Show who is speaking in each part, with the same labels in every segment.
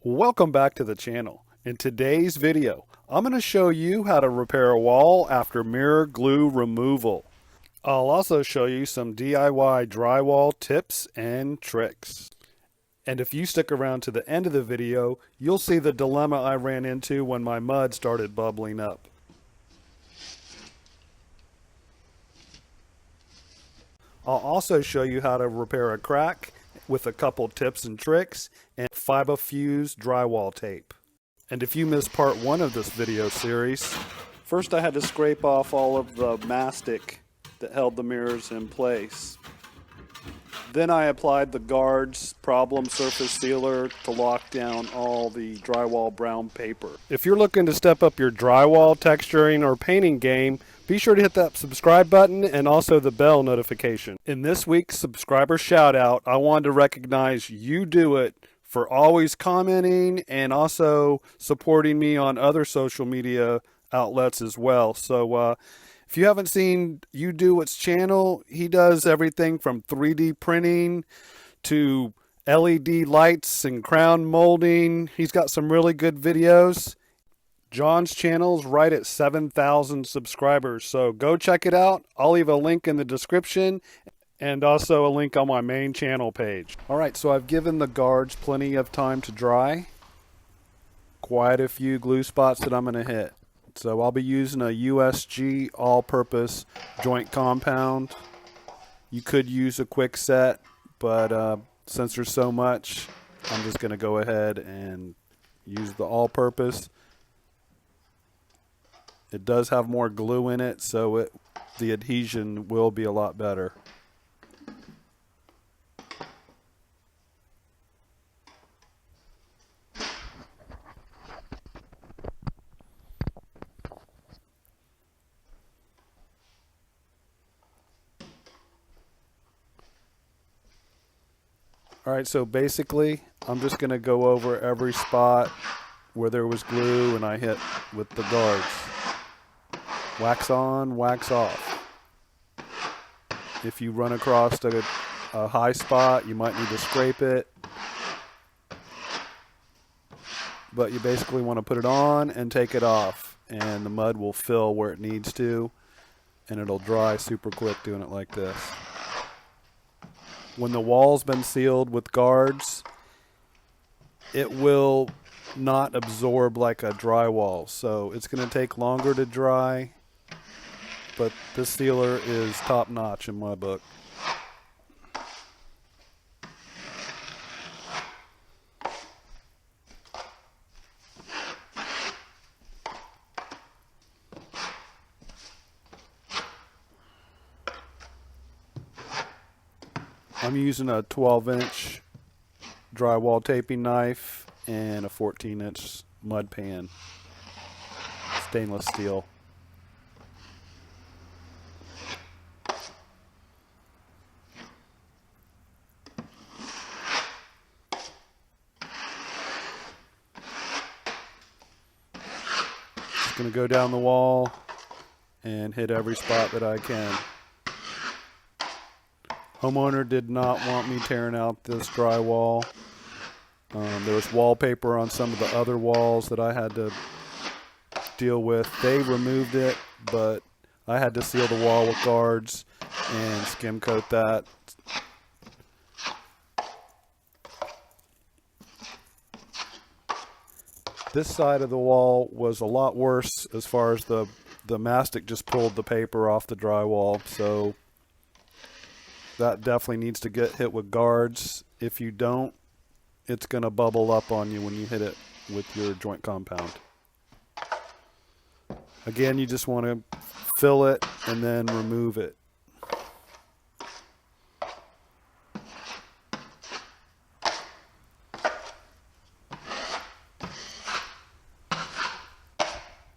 Speaker 1: Welcome back to the channel. In today's video, I'm going to show you how to repair a wall after mirror glue removal. I'll also show you some DIY drywall tips and tricks. And if you stick around to the end of the video, you'll see the dilemma I ran into when my mud started bubbling up. I'll also show you how to repair a crack with a couple tips and tricks and FibaFuse drywall tape. And if you missed part 1 of this video series, first I had to scrape off all of the mastic that held the mirrors in place. Then I applied the guards problem surface sealer to lock down all the drywall brown paper. If you're looking to step up your drywall texturing or painting game, be sure to hit that subscribe button and also the bell notification. In this week's subscriber shout out, I wanted to recognize You Do It for always commenting and also supporting me on other social media outlets as well. So if you haven't seen You Do It's channel, he does everything from 3D printing to LED lights and crown molding. He's got some really good videos. John's channel's right at 7,000 subscribers, so go check it out. I'll leave a link in the description and also a link on my main channel page. Alright, so I've given the guards plenty of time to dry. Quite a few glue spots that I'm going to hit. So I'll be using a USG all-purpose joint compound. You could use a quick set, but since there's so much, I'm just going to go ahead and use the all-purpose. It does have more glue in it, so the adhesion will be a lot better. Alright, so basically, I'm just going to go over every spot where there was glue and I hit with the guards. Wax on, wax off. If you run across a high spot, you might need to scrape it. But you basically want to put it on and take it off. And the mud will fill where it needs to. And it'll dry super quick doing it like this. When the wall's been sealed with guards, it will not absorb like a drywall. So it's going to take longer to dry. But this sealer is top notch in my book. I'm using a 12-inch drywall taping knife and a 14-inch mud pan, stainless steel. Just going to go down the wall and hit every spot that I can. Homeowner did not want me tearing out this drywall. There was wallpaper on some of the other walls that I had to deal with. They removed it, but I had to seal the wall with guards and skim coat that. This side of the wall was a lot worse as far as the mastic just pulled the paper off the drywall, so that definitely needs to get hit with guards. If you don't, it's going to bubble up on you when you hit it with your joint compound. Again, you just want to fill it and then remove it.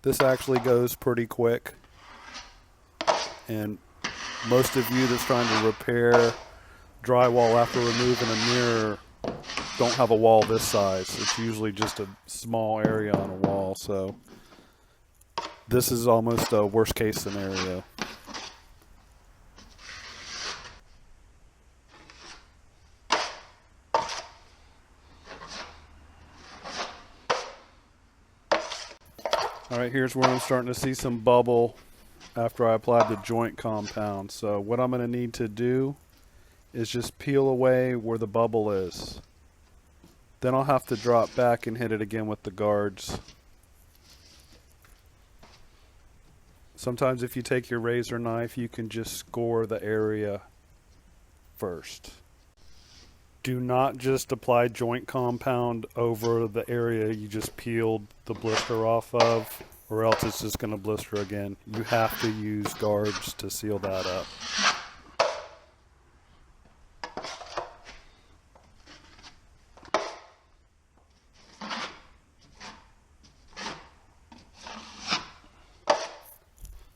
Speaker 1: This actually goes pretty quick, and most of you that's trying to repair drywall after removing a mirror don't have a wall this size. It's usually just a small area on a wall, so this is almost a worst case scenario. Alright, here's where I'm starting to see some bubble after I applied the joint compound. So what I'm going to need to do is just peel away where the bubble is. Then I'll have to drop back and hit it again with the guards. Sometimes if you take your razor knife, you can just score the area first. Do not just apply joint compound over the area you just peeled the blister off of, or else it's just going to blister again. You have to use guards to seal that up.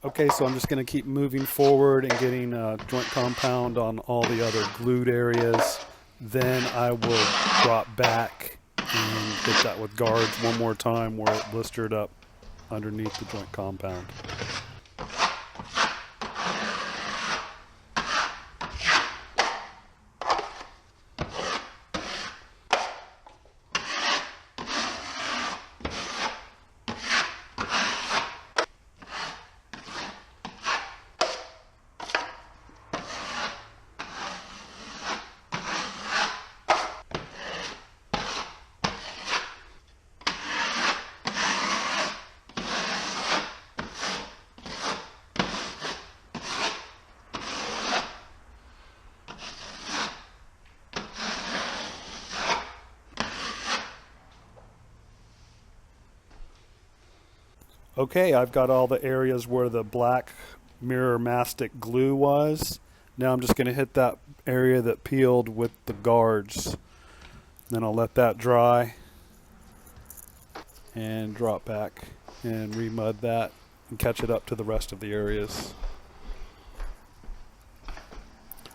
Speaker 1: Okay, so I'm just going to keep moving forward and getting joint compound on all the other glued areas. Then I will drop back and hit that with guards one more time where it blistered up underneath the joint compound. Okay, I've got all the areas where the black mirror mastic glue was. Now I'm just going to hit that area that peeled with the guards. Then I'll let that dry and drop back and remud that and catch it up to the rest of the areas.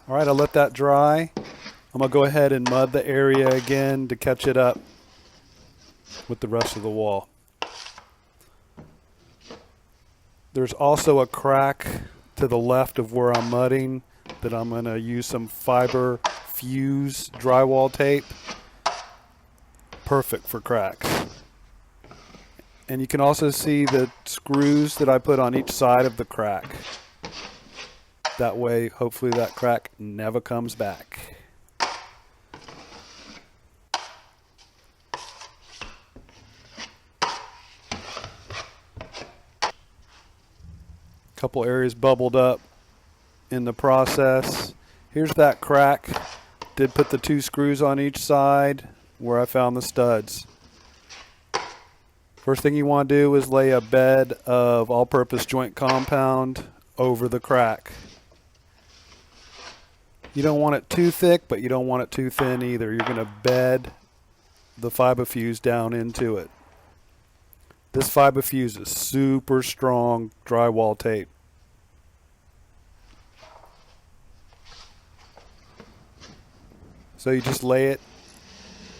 Speaker 1: Alright, I'll let that dry. I'm going to go ahead and mud the area again to catch it up with the rest of the wall. There's also a crack to the left of where I'm mudding that I'm going to use some FibaFuse drywall tape. Perfect for cracks. And you can also see the screws that I put on each side of the crack. That way, hopefully that crack never comes back. Couple areas bubbled up in the process. Here's that crack. Did put the 2 screws on each side where I found the studs. First thing you want to do is lay a bed of all-purpose joint compound over the crack. You don't want it too thick, but you don't want it too thin either. You're going to bed the FibaFuse down into it. This FibaFuse is super strong drywall tape. So you just lay it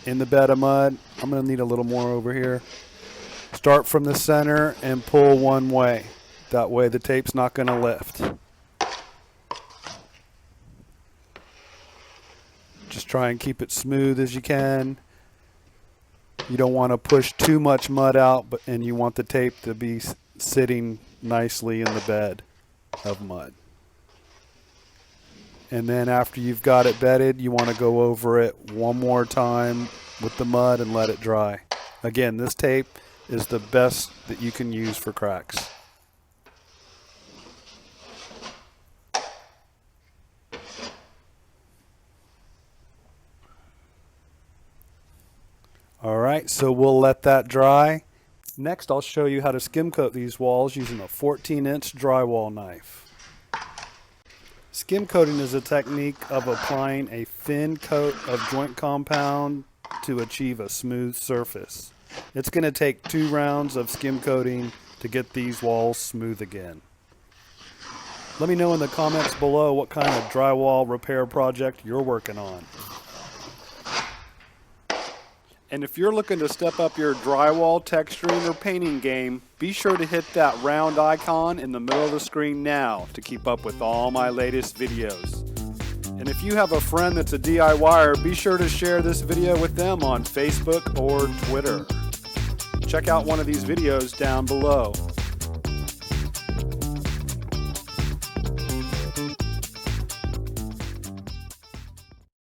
Speaker 1: in the bed of mud. I'm going to need a little more over here. Start from the center and pull one way. That way the tape's not going to lift. Just try and keep it smooth as you can. You don't want to push too much mud out, and you want the tape to be sitting nicely in the bed of mud. And then after you've got it bedded, you want to go over it one more time with the mud and let it dry. Again, this tape is the best that you can use for cracks. Alright, so we'll let that dry. Next, I'll show you how to skim coat these walls using a 14-inch drywall knife. Skim coating is a technique of applying a thin coat of joint compound to achieve a smooth surface. It's going to take 2 rounds of skim coating to get these walls smooth again. Let me know in the comments below what kind of drywall repair project you're working on. And if you're looking to step up your drywall texturing or painting game, be sure to hit that round icon in the middle of the screen now to keep up with all my latest videos. And if you have a friend that's a DIYer, be sure to share this video with them on Facebook or Twitter. check out one of these videos down below.